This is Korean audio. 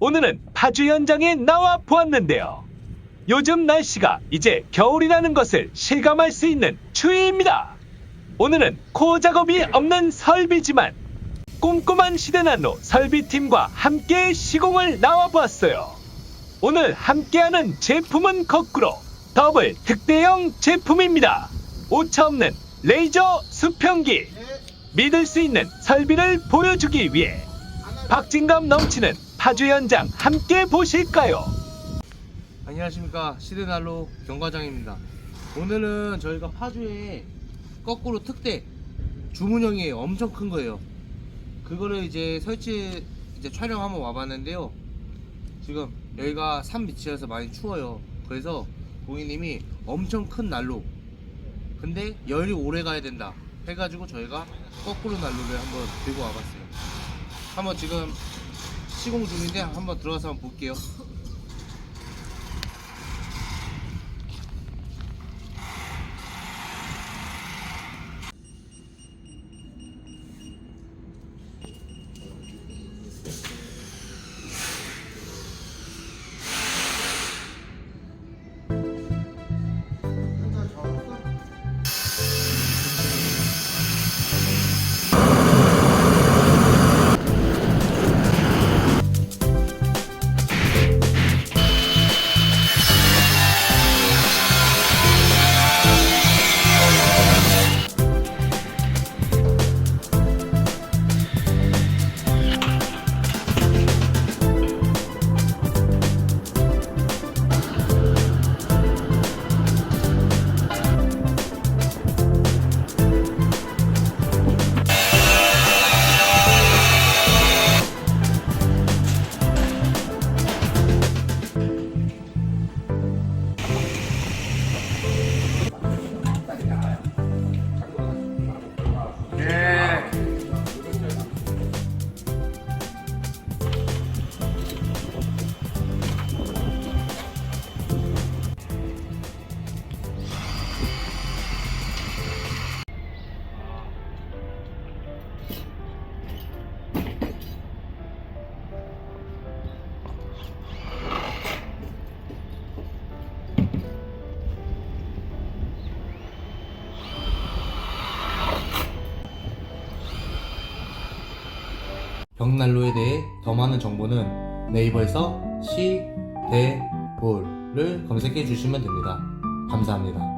오늘은 파주 현장에 나와 보았는데요. 요즘 날씨가 이제 겨울이라는 것을 실감할 수 있는 추위입니다. 오늘은 코 작업이 없는 설비지만 꼼꼼한 시대난로 설비팀과 함께 시공을 나와 보았어요. 오늘 함께하는 제품은 거꾸로 더블 특대형 제품입니다. 오차 없는 레이저 수평기. 믿을 수 있는 설비를 보여주기 위해 박진감 넘치는 파주 현장 함께 보실까요? 안녕하십니까, 시대난로 경과장입니다. 오늘은 저희가 파주에 거꾸로 특대 주문형이에요. 엄청 큰 거예요. 그거를 이제 촬영 한번 와봤는데요. 지금 여기가 산 밑이라서 많이 추워요. 그래서 고객님이 엄청 큰 난로, 근데 열이 오래 가야 된다 해가지고 저희가 거꾸로 난로를 한번 들고 와봤어요. 한번 지금 시공 중인데 한번 들어가서 한번 볼게요. 벽난로에 대해 더 많은 정보는 네이버에서 시대볼을 검색해 주시면 됩니다. 감사합니다.